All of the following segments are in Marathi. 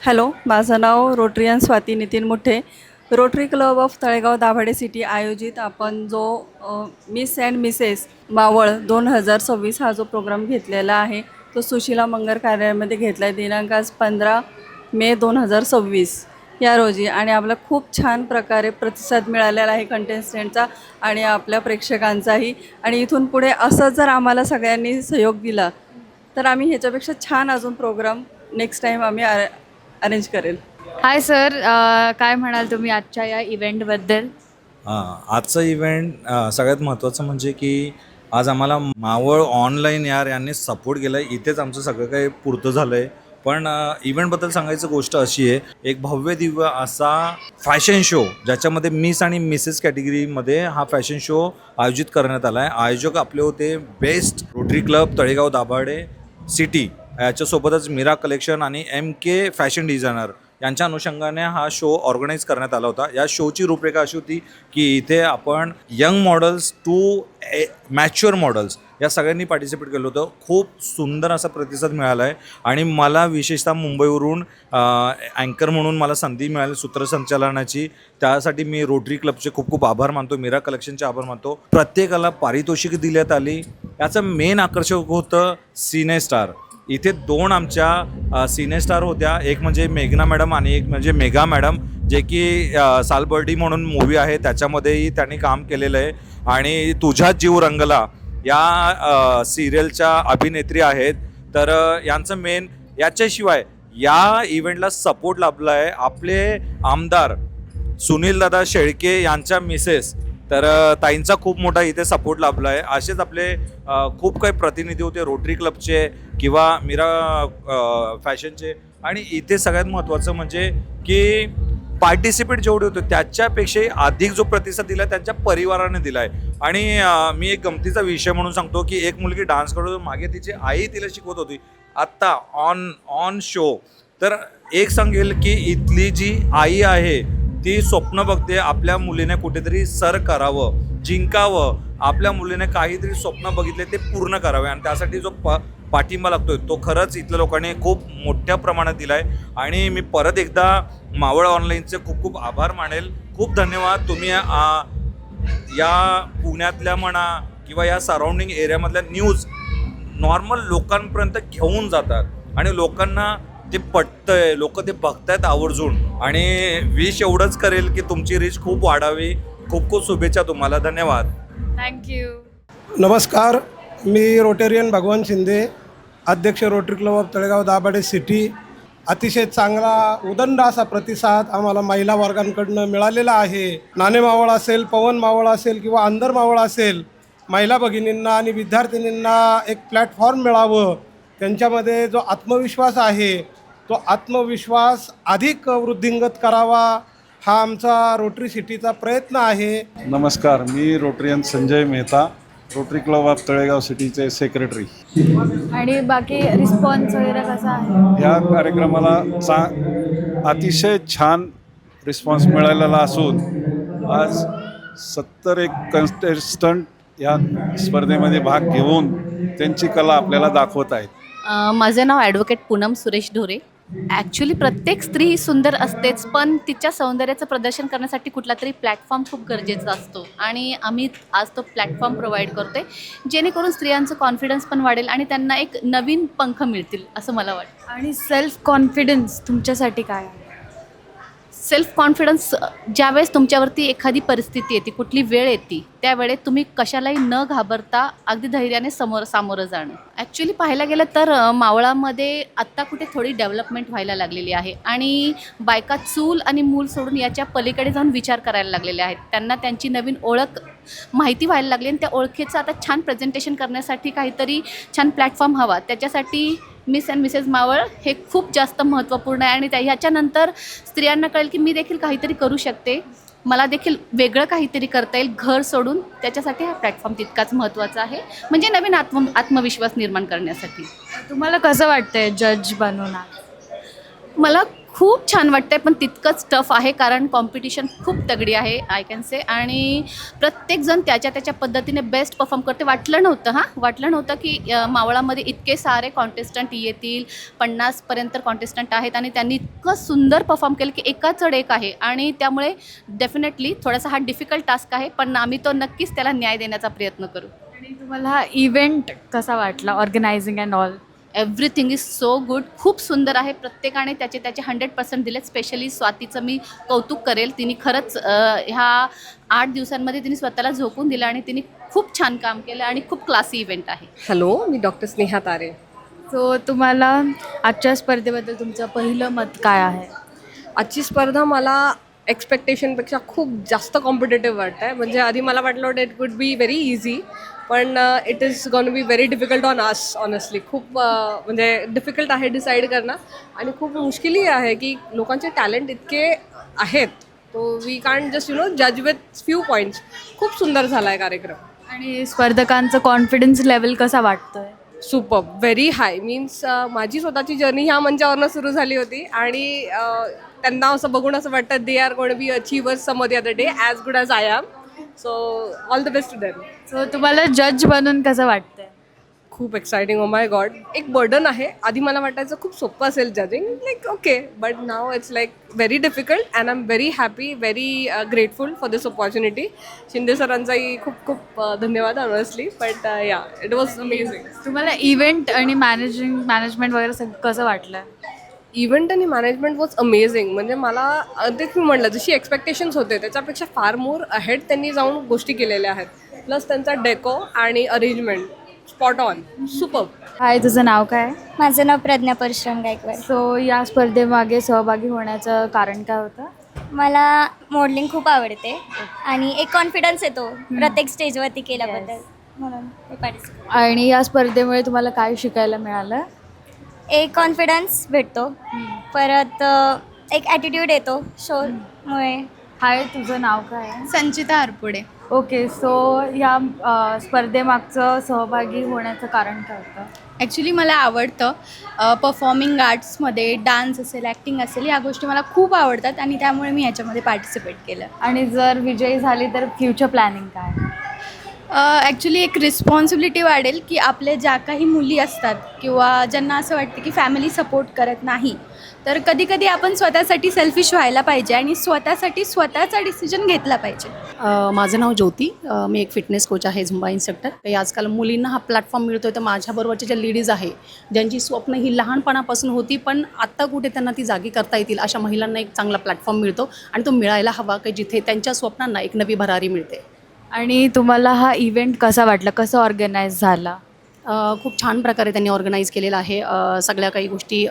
हॅलो, माझं नाव Rotarian Swati Nitin Muthe. Rotary club of Talegaon Dabhade city आयोजित आपण जो मिस अँड मिसेस मावळ 2026 हा जो प्रोग्राम घेतलेला आहे तो सुशीला मंगर कार्यालयामध्ये घेतला आहे. दिनांक आज 15 मे 2026 या रोजी. आणि आपला खूप छान प्रकारे प्रतिसाद मिळालेला आहे कंटेस्टंटचा आणि आपल्या प्रेक्षकांचाही. आणि इथून पुढे असं जर आम्हाला सगळ्यांनी सहयोग दिला तर आम्ही ह्याच्यापेक्षा छान अजून प्रोग्राम नेक्स्ट टाईम आम्ही अरेंज करेल. हाय सर, काय म्हणाल तुम्ही आजच्या या इव्हेंटबद्दल? आजचं इव्हेंट सगळ्यात महत्त्वाचं म्हणजे की आज आम्हाला मावळ ऑनलाईन यांनी सपोर्ट केला आहे. इथेच आमचं सगळं काही पुरतं झालं आहे. पण इव्हेंटबद्दल सांगायचं गोष्ट अशी आहे, एक भव्य दिव्य असा फॅशन शो ज्याच्यामध्ये मिस आणि मिसेस कॅटेगरीमध्ये हा फॅशन शो आयोजित करण्यात आला आहे. आयोजक आपले होते best Rotary club Talegaon Dabhade city, याच्यासोबतच मीरा कलेक्शन आणि MK फॅशन डिझायनर यांच्या अनुषंगाने हा शो ऑर्गनाईज करण्यात आला होता. या शोची रूपरेखा अशी होती की इथे आपण young models to mature models या सगळ्यांनी पार्टिसिपेट केलं होतं. खूप सुंदर असा प्रतिसाद मिळाला आहे आणि मला विशेषतः मुंबईवरून अँकर म्हणून मला संधी मिळाली सूत्रसंचालनाची. त्यासाठी मी रोटरी क्लबचे खूप खूप आभार मानतो, मीरा कलेक्शनचे आभार मानतो. प्रत्येकाला पारितोषिक दिण्यात आली. याचं मेन आकर्षक होतं सिनेस्टार. इथे दोन आमच्या सिनेस्टार होत्या, एक म्हणजे मेघना मॅडम आणि एक म्हणजे मेघा मॅडम, जे की सालबर्डी म्हणून मूवी आहे त्याच्यामध्येही त्यांनी काम केलेलं आहे. आणि तुझ्यात जीव रंगला या सिरियलच्या अभिनेत्री आहेत. तर यांचं मेन याच्याशिवाय या इव्हेंटला सपोर्ट लाभला आहे आपले आमदार सुनीलदादा शेळके यांच्या मिसेस. तर ताईंचा खूप मोठा इथे सपोर्ट लाभला आहे. असेच आपले खूप काही प्रतिनिधी होते रोटरी क्लबचे किंवा मीरा फॅशनचे. आणि इथे सगळ्यात महत्त्वाचं म्हणजे की पार्टिसिपेट जेवढे होते त्याच्यापेक्षाही अधिक जो प्रतिसाद दिला त्यांच्या परिवाराने दिला आहे. आणि मी एक गमतीचा विषय म्हणून सांगतो की एक मुलगी डान्स करत होती, मागे तिची आई तिला शिकवत होती आत्ता ऑन शो. तर एक सांगेल की इथली जी आई आहे ती स्वप्न बघते आपल्या मुलीने कुठेतरी सर करावं, जिंकावं. आपल्या मुलीने काहीतरी स्वप्न बघितले ते पूर्ण करावे आणि त्यासाठी जो पाठिंबा लागतोय तो खरंच इथल्या लोकांनी खूप मोठ्या प्रमाणात दिला आहे. आणि मी परत एकदा मावळ ऑनलाईनचे खूप खूप आभार मानेल. खूप धन्यवाद. तुम्ही या पुण्यातल्या म्हणा किंवा या सराउंडिंग एरियामधल्या न्यूज नॉर्मल लोकांपर्यंत घेऊन जातात आणि लोकांना ते पटतंय, लोक ते बघतायत आवर्जून. आणि विश एवढंच करेल की तुमची रीच खूप वाढावी. खूप खूप शुभेच्छा तुम्हाला. धन्यवाद. थँक्यू. नमस्कार, मी रोटेरियन भगवान शिंदे, अध्यक्ष rotary club of Talegaon Dabhade city. अतिशय चांगला उदंड असा प्रतिसाद आम्हाला महिला वर्गांकडनं मिळालेला आहे. नाणे मावळ असेल, पवन मावळ असेल किंवा अंदर मावळ असेल, महिला भगिनींना आणि विद्यार्थिनींना एक प्लॅटफॉर्म मिळावं, त्यांच्यामध्ये जो आत्मविश्वास आहे तो आत्मविश्वास अधिक वृद्धिंगत करावा हा आमचा रोटरी सिटीचा प्रयत्न आहे. नमस्कार, मी Rotarian Sanjay Mehta, Rotary club of Talegaon सिटीचे सेक्रेटरी. आणि बाकी रिस्पॉन्स वगैरे कसा आहे? या कार्यक्रमाला अतिशय छान रिस्पॉन्स मिळालेला असून आज 70 कंटेस्टंट या स्पर्धेमध्ये भाग घेऊन त्यांची कला आपल्याला दाखवत आहेत. माझं नाव ॲडव्होकेट पूनम सुरेश ढोरे. ॲक्च्युली प्रत्येक स्त्री सुंदर असतेच, पण तिच्या सौंदर्याचं प्रदर्शन करण्यासाठी कुठला तरी प्लॅटफॉर्म खूप गरजेचा असतो आणि आम्ही आज तो प्लॅटफॉर्म प्रोव्हाइड करतो आहे, जेणेकरून स्त्रियांचं कॉन्फिडन्स पण वाढेल आणि त्यांना एक नवीन पंख मिळतील असं मला वाटतं. आणि सेल्फ कॉन्फिडन्स तुमच्यासाठी काय आहे? सेल्फ कॉन्फिडन्स ज्यावेळेस तुमच्यावरती एखादी परिस्थिती येते, कुठली वेळ येते, त्यावेळेत तुम्ही कशालाही न घाबरता अगदी धैर्याने सामोरं जाणं. ॲक्च्युली पाहायला गेलं तर मावळामध्ये आत्ता कुठे थोडी डेव्हलपमेंट व्हायला लागलेली आहे आणि बायका चूल आणि मूल सोडून याच्या पलीकडे जाऊन विचार करायला लागलेले आहेत. त्यांना त्यांची नवीन ओळख माहिती व्हायला लागली आणि त्या ओळखीचं आता छान प्रेझेंटेशन करण्यासाठी काहीतरी छान प्लॅटफॉर्म हवा. त्याच्यासाठी मिस अँड मिसेस मावळ हे खूप जास्त महत्त्वपूर्ण आहे आणि ह्याच्यानंतर स्त्रियांना कळेल की मी देखील काहीतरी करू शकते, मला देखील वेगळं काहीतरी करता येईल घर सोडून. त्याच्यासाठी हा प्लॅटफॉर्म तितकाच महत्त्वाचा आहे, म्हणजे नवीन आत्मविश्वास निर्माण करण्यासाठी. तुम्हाला कसं वाटतंय जज बनवणार? मला खूप छान वाटतंय, पण तितकंच टफ आहे कारण कॉम्पिटिशन खूप तगडी आहे आय कॅन से. आणि प्रत्येकजण त्याच्या पद्धतीने बेस्ट परफॉर्म करते. वाटलं नव्हतं की मावळामध्ये इतके सारे कॉन्टेस्टंट येतील, 50पर्यंत कॉन्टेस्टंट आहेत आणि त्यांनी इतकं सुंदर परफॉर्म केलं की एकाच चढ एक आहे. आणि त्यामुळे डेफिनेटली थोडासा हा डिफिकल्ट टास्क आहे, पण आम्ही तो नक्कीच त्याला न्याय देण्याचा प्रयत्न करू. आणि तुम्हाला हा इव्हेंट कसा वाटला, organising and all? Everything is so good. खूप सुंदर आहे. प्रत्येकाने त्याचे 100% दिलेत. स्पेशली स्वातीचं मी कौतुक करेल. तिने खरंच ह्या 8 दिवसांमध्ये तिने स्वतःला झोकून दिलं आणि तिने खूप छान काम केलं आणि खूप क्लासी इव्हेंट आहे. हॅलो, मी डॉक्टर स्नेहा तारे. सो तुम्हाला आजच्या स्पर्धेबद्दल तुमचं पहिलं मत काय आहे? आजची स्पर्धा मला एक्सपेक्टेशनपेक्षा खूप जास्त कॉम्पिटेटिव्ह वाटत आहे. म्हणजे आधी मला वाटलं होतं it would be very easy, पण it is gonna be very difficult on us. Honestly खूप म्हणजे डिफिकल्ट आहे डिसाईड करणं आणि खूप मुश्किलही आहे की लोकांचे टॅलेंट इतके आहेत, तो वी कांट जस्ट जज विथ फ्यू पॉईंट्स. खूप सुंदर झाला आहे कार्यक्रम आणि स्पर्धकांचं कॉन्फिडन्स लेवल कसा वाटतोय? Super very high. मीन्स माझी स्वतःची जर्नी ह्या मंचावरनं सुरू झाली होती आणि त्यांना असं बघून असं वाटतं they are gonna be achievers some of the other day as good as I am. So all the best to them. So तुम्हाला जज बनून कसं वाटतंय? खूप एक्सायटिंग. ओ माय गॉड, एक बर्डन आहे. आधी मला वाटायचं खूप सोपं असेल judging, like okay, but now it's like very difficult and I am very happy, very grateful for this opportunity. Shinde सरांचाही खूप खूप धन्यवाद ऑनेस्टली, बट या इट वॉज अमेझिंग. तुम्हाला इव्हेंट आणि मॅनेजमेंट वगैरे कसं वाटलं? इव्हेंट आणि मॅनेजमेंट वॉज अमेझिंग. म्हणजे मला तेच मी म्हटलं, जशी एक्सपेक्टेशन्स होते त्याच्यापेक्षा फार मोर अहेड त्यांनी जाऊन गोष्टी केलेल्या आहेत. प्लस त्यांचा डेको आणि अरेंजमेंट स्पॉट ऑन, सुपर. हाय, तुझं नाव काय? माझं नाव प्रज्ञा परशुराम गायकवाड. सो या स्पर्धेमागे सहभागी होण्याचं कारण काय होतं? मला मॉडेलिंग खूप आवडते आणि एक कॉन्फिडन्स येतो प्रत्येक स्टेजवरती केल्याबद्दल, म्हणून मी पार्टिसिपेट. आणि या स्पर्धेमुळे तुम्हाला काय शिकायला मिळालं? एक कॉन्फिडन्स भेटतो, परत एक ॲटिट्यूड येतो शोमुळे. हाय, तुझं नाव काय? संचिता हरपुडे. ओके, सो या स्पर्धेमागचं सहभागी होण्याचं कारण काय होतं? ॲक्च्युली मला आवडतं परफॉर्मिंग आर्ट्समध्ये डान्स असेल, ॲक्टिंग असेल, ह्या गोष्टी मला खूप आवडतात आणि त्यामुळे मी ह्याच्यामध्ये पार्टिसिपेट केलं. आणि जर विजयी झाली तर फ्युचर प्लॅनिंग काय? ॲक्च्युली एक रिस्पॉन्सिबिलिटी वाढेल की आपले ज्या काही मुली असतात किंवा ज्यांना असं वाटतं की फॅमिली सपोर्ट करत नाही, तर कधी कधी आपण स्वतःसाठी सेल्फिश व्हायला पाहिजे आणि स्वतःसाठी स्वतःचा डिसिजन घेतला पाहिजे. माझं नाव ज्योती. मी एक फिटनेस कोच आहे, झुंबा इन्स्ट्रक्टर. काही आजकाल मुलींना हा प्लॅटफॉर्म मिळतो आहे, तर माझ्याबरोबरच्या ज्या लेडीज आहे ज्यांची स्वप्न ही लहानपणापासून होती पण आत्ता कुठे त्यांना ती जागी करता येतील, अशा महिलांना एक चांगला प्लॅटफॉर्म मिळतो आणि तो मिळायला हवा की जिथे त्यांच्या स्वप्नांना एक नवी भरारी मिळते. आणि तुम्हाला हा इव्हेंट कसा वाटला, कसं ऑर्गनाईज झाला? खूप छान प्रकारे त्यांनी ऑर्गनाईज केलेलं आहे. सगळ्या काही गोष्टी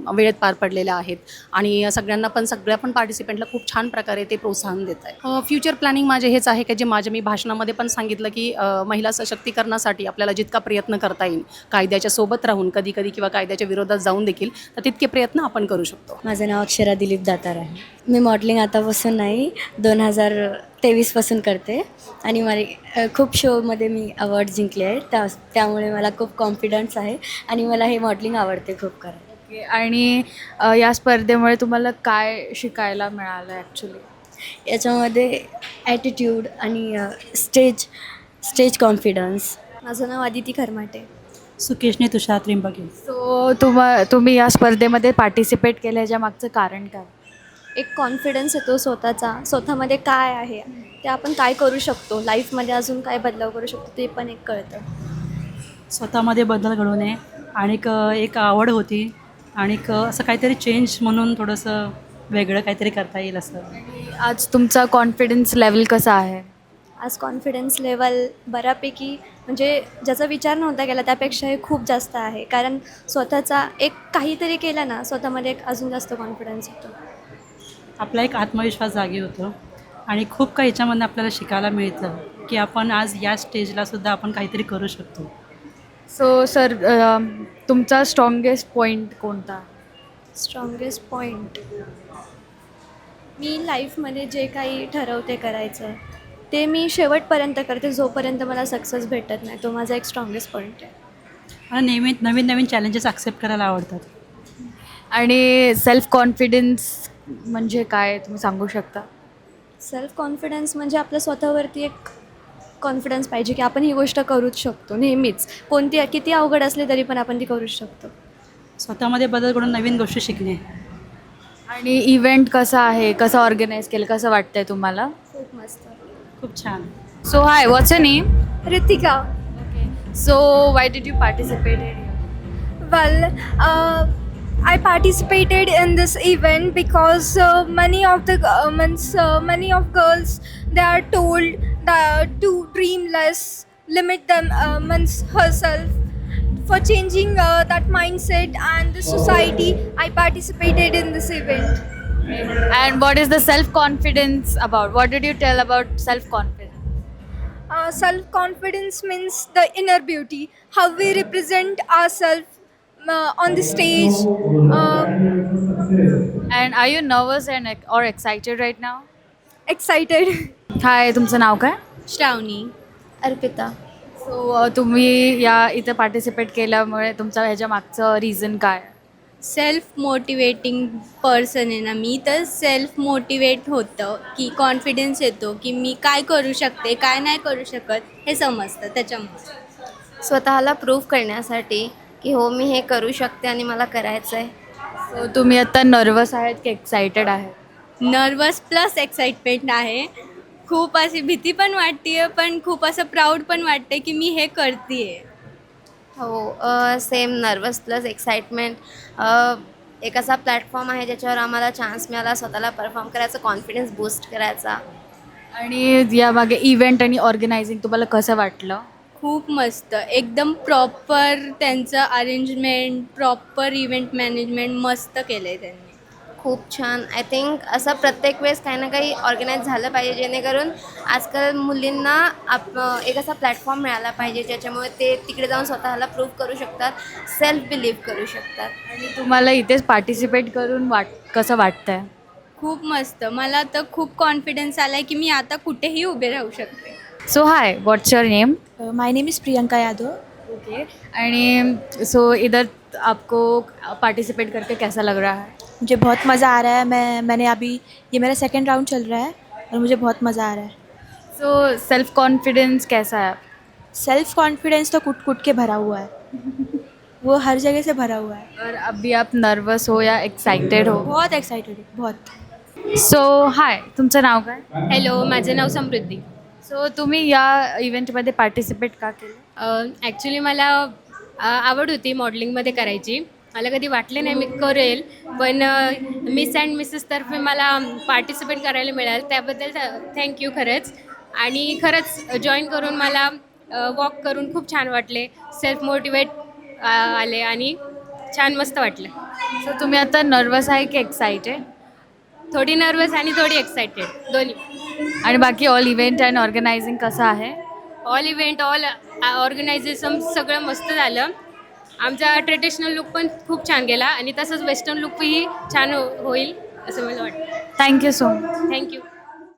वेळेत पार पडलेल्या आहेत आणि सगळ्या पण पार्टिसिपेंटला खूप छान प्रकारे ते प्रोत्साहन देत आहे. फ्युचर प्लॅनिंग माझे हेच आहे की जे मी भाषणामध्ये पण सांगितलं की महिला सशक्तीकरणासाठी आपल्याला जितका प्रयत्न करता येईल, कायद्याच्या सोबत राहून कधी किंवा कायद्याच्या विरोधात जाऊन देखील, तर तितके प्रयत्न आपण करू शकतो. माझं नाव अक्षरा दिलीप दातार आहे. मी मॉडेलिंग आतापासून नाही, 2023पासून करते आणि मला खूप शोमध्ये मी अवॉर्ड जिंकले आहेत. त्यामुळे मला खूप कॉन्फिडन्स आहे आणि मला हे मॉडेलिंग आवडते खूप करायला. ओके, आणि या स्पर्धेमुळे तुम्हाला काय शिकायला मिळालं ॲक्च्युली? याच्यामध्ये ॲटिट्यूड आणि स्टेज कॉन्फिडन्स. माझं नाव आदिती खरमाटे. सुकेशने तुषार त्रिंबके. सो तुम्ही या स्पर्धेमध्ये पार्टिसिपेट केलं, ह्याच्या मागचं कारण काय? एक कॉन्फिडन्स येतो स्वतःमध्ये काय आहे ते आपण काय करू शकतो, लाईफमध्ये अजून काय बदलाव करू शकतो ते पण एक कळतं. स्वतःमध्ये बदल घडवणे आणि एक आवड होती आणि असं काहीतरी चेंज म्हणून थोडंसं वेगळं काहीतरी करता येईल असं. आज तुमचा कॉन्फिडन्स लेवल कसा आहे? आज कॉन्फिडन्स लेवल बऱ्यापैकी, म्हणजे ज्याचा विचार नव्हता केला त्यापेक्षा हे खूप जास्त आहे. कारण स्वतःचा एक काहीतरी केलं ना, स्वतःमध्ये एक अजून जास्त कॉन्फिडन्स येतो. आपला एक आत्मविश्वास जागी होतो आणि खूप काही याच्यामधून आपल्याला शिकायला मिळतं की आपण आज या स्टेजला सुद्धा आपण काहीतरी करू शकतो. सो सर, तुमचा स्ट्रॉंगेस्ट पॉईंट कोणता? स्ट्रॉंगेस्ट पॉईंट, मी लाईफमध्ये जे काही ठरवते करायचं ते मी शेवटपर्यंत करते, जोपर्यंत मला सक्सेस भेटत नाही. तो माझा एक स्ट्रॉंगेस्ट पॉईंट आहे. मला नेहमी नवीन चॅलेंजेस ॲक्सेप्ट करायला आवडतात. आणि सेल्फ कॉन्फिडन्स म्हणजे काय तुम्ही सांगू शकता? सेल्फ कॉन्फिडन्स म्हणजे आपल्या स्वतःवरती एक कॉन्फिडन्स पाहिजे की आपण ही गोष्ट करूच शकतो नेहमीच. कोणती किती अवघड असली तरी पण आपण ती करूच शकतो. स्वतःमध्ये बदल घडून नवीन गोष्टी शिकणे. आणि इव्हेंट कसा आहे, कसं ऑर्गनाईज केलं, कसं वाटतंय तुम्हाला? खूप मस्त. खूप छान. So high, what's your name? Ritika. So why did you participate? Well, I participated in this event because many of girls, they are told that to dream less, limit them herself. For changing that mindset and the society, I participated in this event. And what is the self-confidence about? What did you tell about self-confidence? Self-confidence means the inner beauty, how we represent ourselves on the stage. And are you nervous or excited right now? Excited. हाय, तुमचं नाव काय? श्रावणी. अर्पिता. सो तुम्ही या इथे पार्टिसिपेट केल्यामुळे तुमचा ह्याच्या मागचं रिझन काय? सेल्फ मोटिवेटिंग पर्सन आहे ना मी, तर सेल्फ मोटिवेट होतं की कॉन्फिडन्स येतो की मी काय करू शकते, काय नाही करू शकत हे समजतं त्याच्यामुळे. स्वतःला प्रूव्ह करण्यासाठी की हो मी हे करू शकते आणि मला करायचं आहे. सो तुम्ही आता नर्वस आहेत की एक्सायटेड आहेत? नर्वस प्लस एक्साइटमेंट आहे. खूप अशी भीती पण वाटते पण खूप असं प्राऊड पण वाटते की मी हे करते आहे. हो, सेम नर्वस प्लस एक्साइटमेंट. एक असा प्लॅटफॉर्म आहे ज्याच्यावर आम्हाला चान्स मिळाला स्वतःला परफॉर्म करायचा, कॉन्फिडन्स बूस्ट करायचा. आणि यामागे इव्हेंट आणि ऑर्गनायझिंग तुम्हाला कसं वाटलं? खूप मस्त, एकदम प्रॉपर त्यांचं अरेंजमेंट, प्रॉपर इव्हेंट मॅनेजमेंट मस्त केलं आहे त्यांनी. खूप छान. आय थिंक असं प्रत्येक वेळेस काही ना काही ऑर्गनाईज झालं पाहिजे जेणेकरून आजकाल मुलींना एक असा प्लॅटफॉर्म मिळाला पाहिजे ज्याच्यामुळे ते तिकडे जाऊन स्वतःला प्रूव्ह करू शकतात, सेल्फ बिलीव्ह करू शकतात. आणि तुम्हाला इथेच पार्टिसिपेट करून कसं वाटतंय? खूप मस्त. मला तर खूप कॉन्फिडन्स आला आहे की मी आता कुठेही उभे राहू शकते. So high, what's your name? My name is Priyanka Yadav. Okay. आणि सो इधर आपको पार्टिसिपेट करके कैसा लग रहा है? मुझे बहुत मज़ा आ रहा है. मैंने अभी ये मेरा सेकंड राउंड चल रहा है और मुझे बहुत मज़ा आ रहा है. सो सेल्फ कॉन्फिडेंस कैसा है? सेल्फ कॉन्फिडेंस तो कुट कुट के भरा हुआ है. वो हर जगह से भरा हुआ है. और अभी आप नर्वस हो या एक्साइटेड हो? बहुत एक्साइटेड है, बहुत. सो हाय, तुमचं नाव काय? हॅलो, माझं नाव समृद्धी. सो तुम्ही या इव्हेंटमध्ये पार्टिसिपेट का केलं? ॲक्च्युली मला आवड होती मॉडेलिंगमध्ये करायची. मला कधी वाटले नाही मी करेल, पण मिस अँड मिसेसतर्फे मला पार्टिसिपेट करायला मिळालं त्याबद्दल थँक्यू खरंच. आणि खरंच जॉईन करून मला वॉक करून खूप छान वाटले, सेल्फ मोटिवेट आले आणि छान मस्त वाटलं. सो तुम्ही आता नर्वस आहे की एक्साइटेड? थोडी नर्वस आणि थोडी एक्सायटेड दोन्ही. आणि बाकी ऑल इव्हेंट अँड ऑर्गनायझिंग कसं आहे? ऑल इव्हेंट, ऑल ऑर्गनायझेशन सगळं मस्त झालं. आमचा ट्रेडिशनल लुक पण खूप छान गेला आणि तसंच वेस्टर्न लुकही छान होईल असं मला वाटतं. Thank you so much. थँक्यू.